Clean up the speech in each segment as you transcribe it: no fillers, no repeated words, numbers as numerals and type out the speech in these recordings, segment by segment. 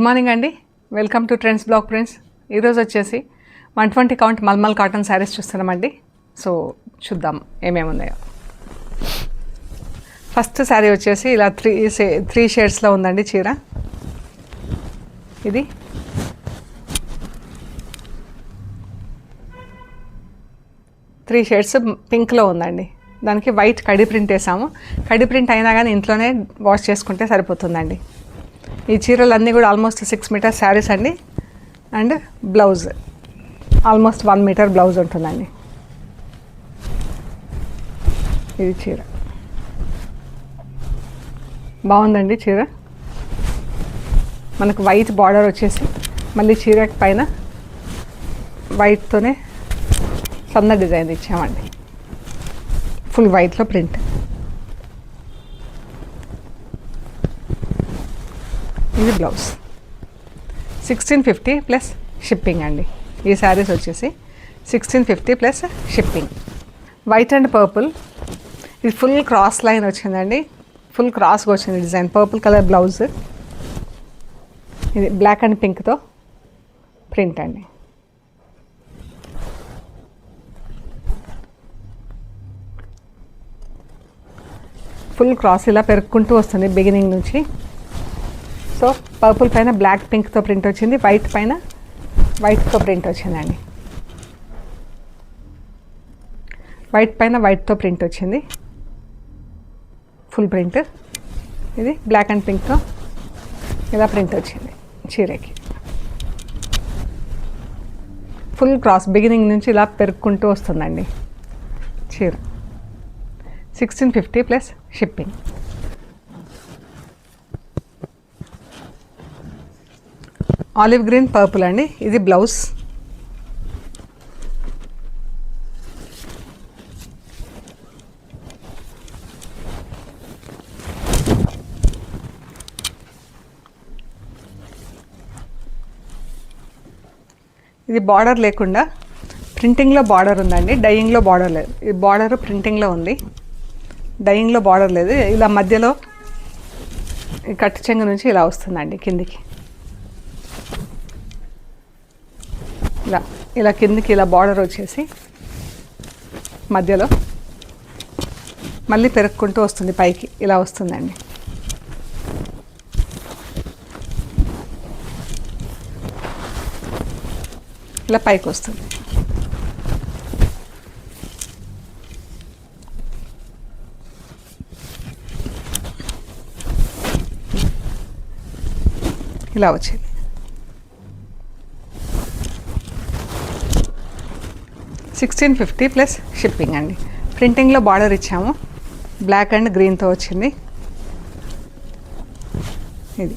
Good morning అండి. Welcome to trends blog prints. ఈరోజు వచ్చేసి 120 కౌంట్ మల్మల్ కాటన్ శారీస్ చూస్తున్నామండి. సో చూద్దాం ఏమేమి ఉన్నాయో. ఫస్ట్ శారీ వచ్చేసి ఇలా త్రీ షేడ్స్లో ఉందండి చీర. ఇది త్రీ షేడ్స్ పింక్లో ఉందండి. దానికి వైట్ కడి ప్రింట్ వేసాము. కడి ప్రింట్ అయినా కానీ ఇంట్లోనే వాష్ చేసుకుంటే సరిపోతుందండి. ఈ చీరలన్నీ కూడా ఆల్మోస్ట్ 6 మీటర్స్ శారీస్ అండి. And blouse almost 1 metre blouse ఉంటుందండి. ఇది చీర బాగుందండి. చీర మనకు వైట్ బార్డర్ వచ్చేసి మళ్ళీ చీర పైన వైట్తోనే సన్న డిజైన్ ఇచ్చామండి. ఫుల్ వైట్లో ప్రింట్. ఇది బ్లౌజ్ 1650 ప్లస్ షిప్పింగ్ అండి. ఈ శారీస్ వచ్చేసి 1650 plus shipping. White and purple, ఇది ఫుల్ క్రాస్ లైన్ వచ్చిందండి. ఫుల్ క్రాస్గా వచ్చింది డిజైన్. పర్పుల్ కలర్ బ్లౌజ్, ఇది బ్లాక్ అండ్ పింక్తో ప్రింట్ అండి. ఫుల్ క్రాస్ ఇలా పెరుక్కుంటూ వస్తుంది బిగినింగ్ నుంచి. సో పర్పుల్ పైన బ్లాక్ పింక్తో ప్రింట్ వచ్చింది, వైట్ పైన వైట్తో ప్రింట్ వచ్చిందండి. వైట్ పైన వైట్తో ప్రింట్ వచ్చింది, ఫుల్ ప్రింట్. ఇది బ్లాక్ అండ్ పింక్తో ఇలా ప్రింట్ వచ్చింది చీరకి. ఫుల్ క్రాస్ బిగినింగ్ నుంచి ఇలా పెరుక్కుంటూ వస్తుందండి చీర. 1650 plus shipping. Olive green purple అండి. ఇది బ్లౌజ్. ఇది బార్డర్ లేకుండా ప్రింటింగ్లో బార్డర్ ఉందండి, డైయింగ్లో బార్డర్ లేదు. ఈ బార్డర్ ప్రింటింగ్లో ఉంది, డైయింగ్లో బార్డర్ లేదు. ఇలా మధ్యలో ఈ కట్టు చెంగు నుంచి ఇలా వస్తుందండి కిందికి. ఇలా కిందికి ఇలా బార్డర్ వచ్చేసి మధ్యలో మళ్ళీ పెరుక్కుంటూ వస్తుంది పైకి, ఇలా వస్తుందండి. ఇలా పైకి వస్తుంది. ఇలా వచ్చింది. $1650 ప్లస్ షిప్పింగ్ అండి. ప్రింటింగ్లో బార్డర్ ఇచ్చాము, బ్లాక్ అండ్ గ్రీన్తో వచ్చింది. ఇది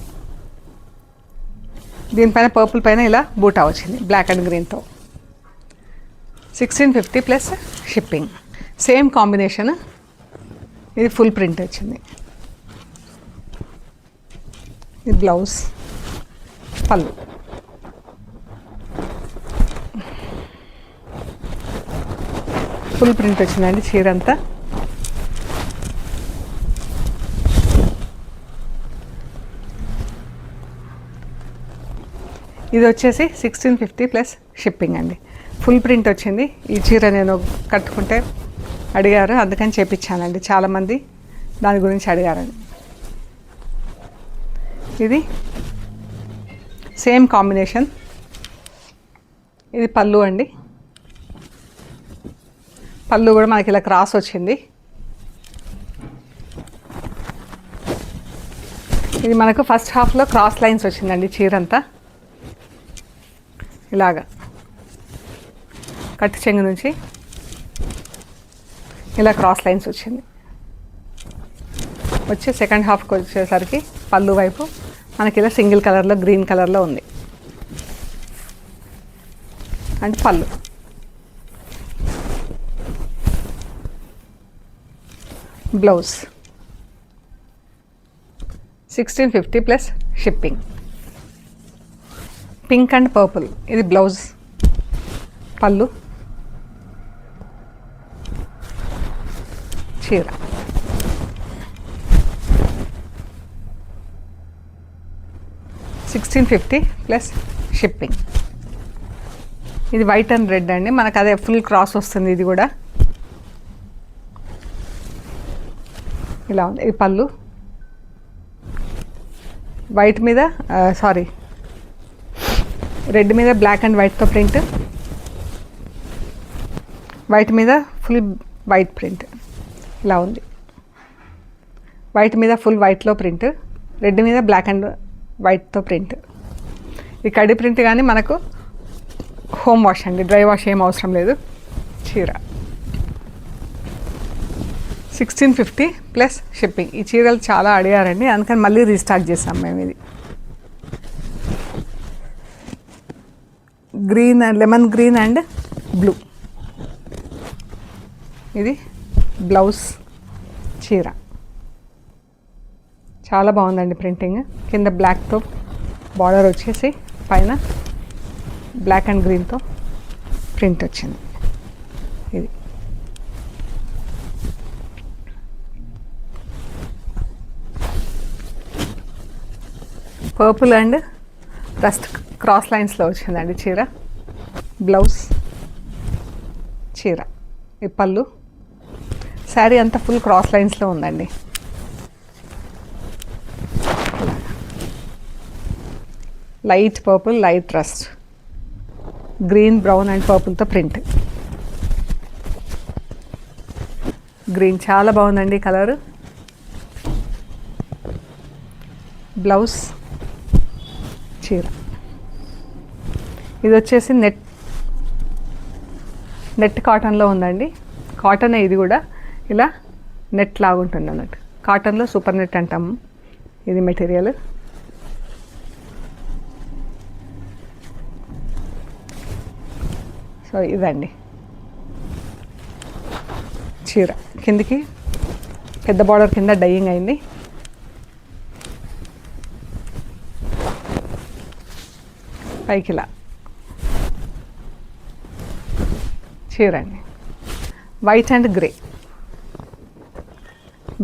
దీనిపైన పర్పుల్ పైన ఇలా బూటా వచ్చింది బ్లాక్ అండ్ గ్రీన్తో. 1650 ప్లస్ షిప్పింగ్. Same combination. ఇది ఫుల్ ప్రింట్ వచ్చింది. ఇది బ్లౌజ్, పళ్ళు. ఫుల్ ప్రింట్ వచ్చిందండి చీర అంతా. ఇది వచ్చేసి 1650 ప్లస్ షిప్పింగ్ అండి. ఫుల్ ప్రింట్ వచ్చింది. ఈ చీర నేను కట్టుకుంటే అడిగారు, అందుకని చేపించానండి. చాలామంది దాని గురించి అడిగారండి. ఇది సేమ్ కాంబినేషన్. ఇది పళ్ళు అండి. పళ్ళు కూడా మనకి ఇలా క్రాస్ వచ్చింది. ఇది మనకు ఫస్ట్ హాఫ్లో క్రాస్ లైన్స్ వచ్చిందండి చీర అంతా. ఇలాగా కట్టు చెంగు నుంచి ఇలా క్రాస్ లైన్స్ వచ్చింది. వచ్చి సెకండ్ హాఫ్కి వచ్చేసరికి పళ్ళు వైపు మనకి ఇలా సింగిల్ కలర్లో గ్రీన్ కలర్లో ఉంది. అండ్ పళ్ళు. Blouse 1650 plus shipping. Pink and purple, ఇది బ్లౌజ్, పళ్ళు, చీర. 1650 1650 ప్లస్ షిప్పింగ్. ఇది వైట్ అండ్ రెడ్ అండి, మనకు అదే ఫుల్ క్రాస్ వస్తుంది. ఇది కూడా ఇలా ఉంది. ఇది పళ్ళు, వైట్ మీద రెడ్ మీద బ్లాక్ అండ్ వైట్తో ప్రింట్, వైట్ మీద ఫుల్ వైట్ ప్రింట్ ఇలా ఉంది. వైట్ మీద ఫుల్ వైట్లో ప్రింట్, రెడ్ మీద బ్లాక్ అండ్ వైట్తో ప్రింట్. ఈ కడి ప్రింట్ కానీ మనకు హోమ్ వాష్ అండి, డ్రై వాష్ ఏం అవసరం లేదు. చీర 1650 ప్లస్ షిప్పింగ్. ఈ చీరలు చాలా అడిగారండి, అందుకని మళ్ళీ రీస్టాక్ చేసాం మేము. ఇది green and lemon green and blue. ఇది బ్లౌజ్ చీర, చాలా బాగుందండి ప్రింటింగ్. కింద బ్లాక్తో బార్డర్ వచ్చేసి పైన బ్లాక్ అండ్ గ్రీన్తో ప్రింట్ వచ్చింది. ఇది పర్పుల్ అండ్ రస్ట్ క్రాస్ లైన్స్లో వచ్చిందండి చీర. బ్లౌజ్ చీర, ఈ పళ్ళు. శారీ అంతా ఫుల్ క్రాస్ లైన్స్లో ఉందండి. Light purple, light rust, green, brown and పర్పుల్తో ప్రింట్. గ్రీన్ చాలా బాగుందండి కలరు. బ్లౌజ్ చీర. ఇది వచ్చేసి నెట్ కాటన్లో ఉందండి. కాటన్ ఇది కూడా ఇలా నెట్ లాగుంటుంది అన్నట్టు. కాటన్లో సూపర్ నెట్ అంటాము ఇది మెటీరియల్. సో ఇదండి చీర. కిందికి పెద్ద బార్డర్ కింద డైయింగ్ అయింది. పైకి ఇలా చీర అండి, వైట్ అండ్ గ్రే.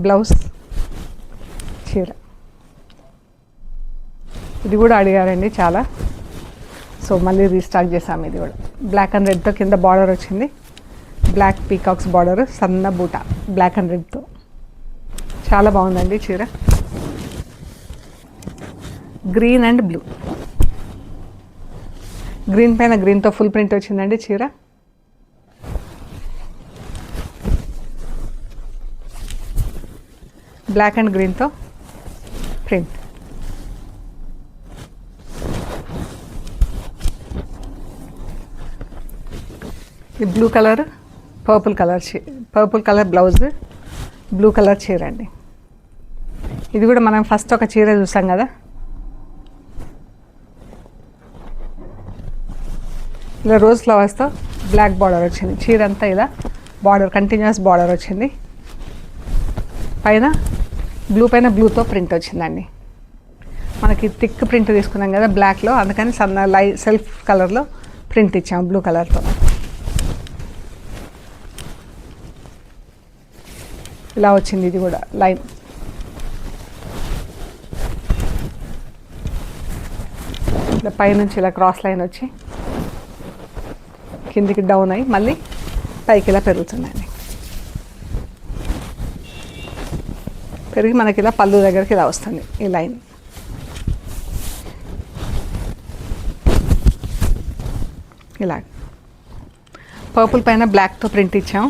బ్లౌజ్ చీర. ఇది కూడా అడిగారండి చాలా, సో మళ్ళీ రీస్టాక్ చేసాము. ఇది కూడా బ్లాక్ అండ్ రెడ్తో కింద బార్డర్ వచ్చింది. బ్లాక్ పీకాక్స్ బార్డర్, సన్న బూట, బ్లాక్ అండ్ రెడ్తో చాలా బాగుందండి చీర. Green and blue. గ్రీన్ పైన గ్రీన్తో ఫుల్ ప్రింట్ వచ్చిందండి చీర. బ్లాక్ అండ్ గ్రీన్తో ప్రింట్. ఈ blue colour, purple colour blouse, blue colour చీర అండి. ఇది కూడా మనం ఫస్ట్ ఒక చీర చూసాం కదా, ఇలా రోజ్ ఫ్లవర్స్తో బ్లాక్ బార్డర్ వచ్చింది. చీర అంతా ఇలా బార్డర్, కంటిన్యూస్ బార్డర్ వచ్చింది. పైన బ్లూ పైన బ్లూతో ప్రింట్ వచ్చిందండి. మనకి థిక్ ప్రింట్ తీసుకున్నాం కదా బ్లాక్లో, అందుకని సన్న సెల్ఫ్ కలర్లో ప్రింట్ ఇచ్చాము బ్లూ కలర్తో. ఇలా వచ్చింది. ఇది కూడా లైన్. ఇలా పైనుంచి ఇలా క్రాస్ లైన్ వచ్చి కిందికి డౌన్ అయ్యి మళ్ళీ పైకి ఇలా పెరుగుతుందండి. పెరిగి మనకి ఇలా పళ్ళు దగ్గరికి ఇలా వస్తుంది ఈ లైన్. ఇలా పర్పుల్ పైన బ్లాక్తో ప్రింట్ ఇచ్చాం.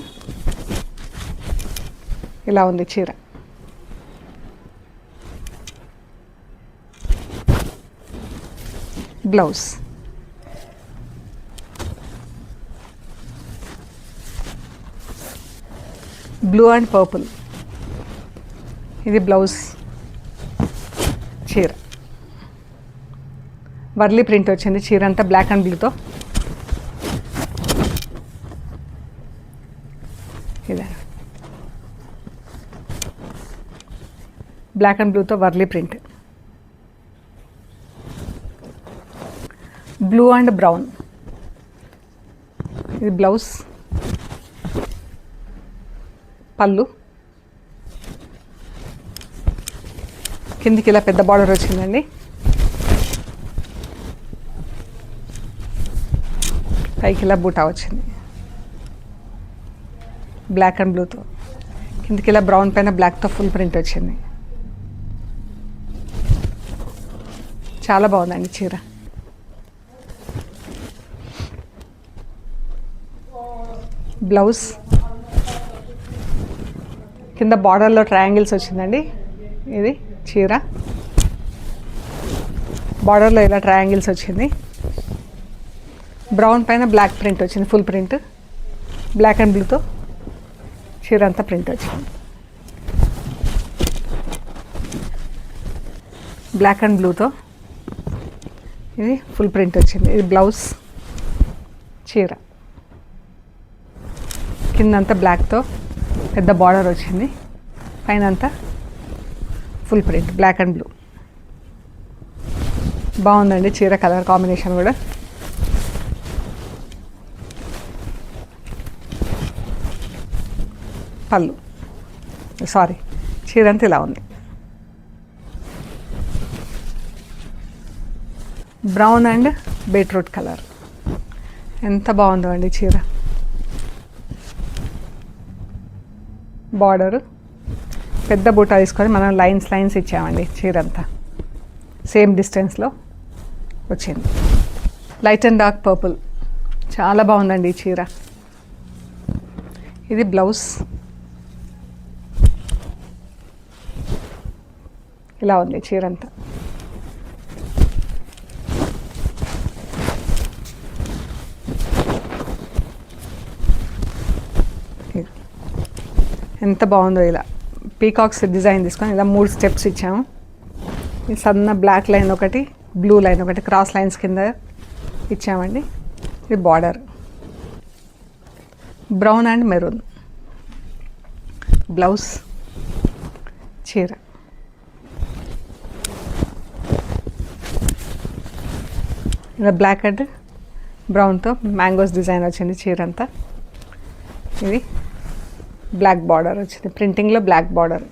ఇలా ఉంది చీర. Blouse blue and purple. ఇది బ్లౌజ్ చీర. వర్లీ ప్రింట్ వచ్చింది చీర అంతా బ్లాక్ అండ్ బ్లూతో. ఇదే బ్లాక్ అండ్ బ్లూతో Warli print. Blue and brown. ఇది బ్లౌజ్, పళ్ళు, కిందికి ఇలా పెద్ద బార్డర్ వచ్చిందండి. పైకి ఇలా బూటా వచ్చింది బ్లాక్ అండ్ బ్లూతో, కిందకి ఇలా బ్రౌన్ పైన బ్లాక్తో ఫుల్ ప్రింట్ వచ్చింది. చాలా బాగుందండి చీర. బ్లౌజ్ కింద బార్డర్లో ట్రయాంగిల్స్ వచ్చిందండి. ఇది చీర బార్డర్లో ఇలా ట్రయాంగిల్స్ వచ్చింది. బ్రౌన్ పైన బ్లాక్ ప్రింట్ వచ్చింది, ఫుల్ ప్రింట్. బ్లాక్ అండ్ బ్లూతో చీర అంతా ప్రింట్ వచ్చింది. బ్లాక్ అండ్ బ్లూతో ఇది ఫుల్ ప్రింట్ వచ్చింది. ఇది బ్లౌజ్, చీర కిందంతా బ్లాక్తో పెద్ద బార్డర్ వచ్చింది, పైన అంతా full print black and blue. బాగుందండి చీర కలర్ కాంబినేషన్ కూడా. పళ్ళు చీర అంతా ఇలా ఉంది. బ్రౌన్ అండ్ బీట్రూట్ కలర్, ఎంత బాగుందో అండి చీర. బార్డరు పెద్ద బూటా తీసుకొని మనం లైన్స్ ఇచ్చామండి. చీర అంతా సేమ్ డిస్టెన్స్లో వచ్చింది. లైట్ అండ్ డార్క్ పర్పుల్, చాలా బాగుందండి ఈ చీర. ఇది బ్లౌజ్, ఇలా ఉంది చీర అంతా. ఎంత బాగుందో, ఇలా పీకాక్స్ డిజైన్ తీసుకొని ఇలా 3 స్టెప్స్ ఇచ్చాము. ఈ సన్న బ్లాక్ లైన్ ఒకటి, బ్లూ లైన్ ఒకటి, క్రాస్ లైన్స్ కింద ఇచ్చామండి. ఇది border brown and maroon. Blouse, చీర ఇలా బ్లాక్ అండ్ బ్రౌన్తో మ్యాంగోస్ డిజైన్ వచ్చింది చీర అంతా. ఇది బ్లాక్ బార్డర్ వచ్చింది, ప్రింటింగ్లో బ్లాక్ బార్డర్.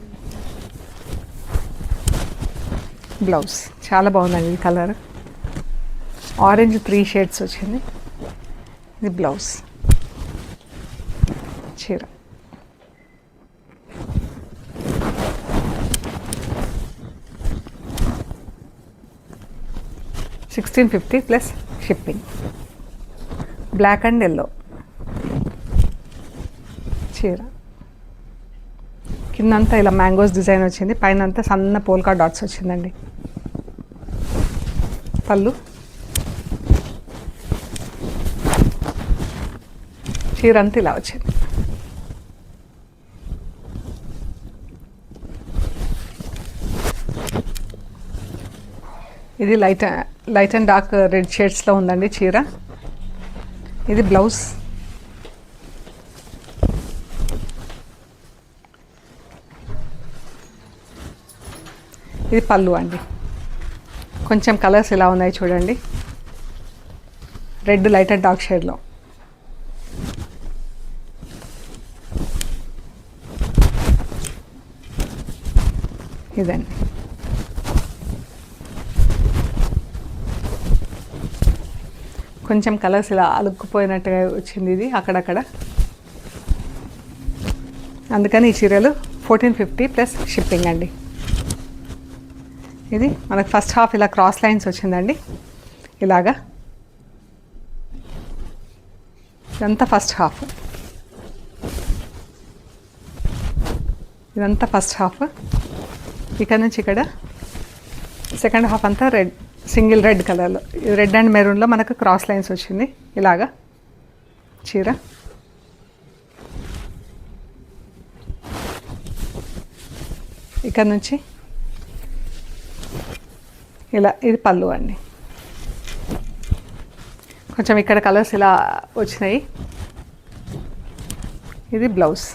బ్లౌజ్ చాలా బాగుందండి ఈ కలర్. ఆరెంజ్ 3 షేడ్స్ వచ్చింది. ఇది బ్లౌజ్, చీర. $1650 plus shipping. Black and yellow చీర. కిందంతా ఇలా మ్యాంగోస్ డిజైన్ వచ్చింది, పైన అంతా సన్న పోల్కా డాట్స్ వచ్చిందండి. పళ్ళు, చీర అంతా ఇలా వచ్చింది. ఇది లైట్ అండ్ డార్క్ రెడ్ షేడ్స్లో ఉందండి చీర. ఇది బ్లౌజ్, ఇది పళ్ళు అండి. కొంచెం కలర్స్ ఇలా ఉన్నాయి చూడండి. రెడ్ లైట్ అండ్ డార్క్ షేడ్లో. ఇదండి. కొంచెం కలర్స్ ఇలా అలుక్కుపోయినట్టుగా వచ్చింది ఇది అక్కడక్కడ. అందుకని ఈ చీరలు 1450 ప్లస్ షిప్పింగ్ అండి. ఇది మనకు ఫస్ట్ హాఫ్ ఇలా క్రాస్ లైన్స్ వచ్చిందండి. ఇలాగా ఇదంతా ఫస్ట్ హాఫ్. ఇదంతా ఫస్ట్ హాఫ్. ఇక్కడ నుంచి ఇక్కడ సెకండ్ హాఫ్ అంతా రెడ్, సింగిల్ రెడ్ కలర్లో, రెడ్ అండ్ మెరూన్లో మనకు క్రాస్ లైన్స్ వచ్చింది ఇలాగా చీర. ఇక్కడ నుంచి ఇలా ఇది పళ్ళు అండి. కొంచెం ఇక్కడ కలర్స్ ఇలా వచ్చినాయి. ఇది బ్లౌజ్.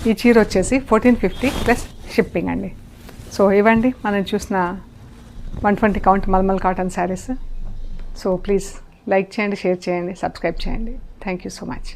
ఈ చీర వచ్చేసి 1450 ప్లస్ షిప్పింగ్ అండి. సో ఇవ్వండి మనం చూసిన 120 count mulmul cotton sarees. So please like చేయండి, షేర్ చేయండి, సబ్స్క్రైబ్ చేయండి. Thank you so much.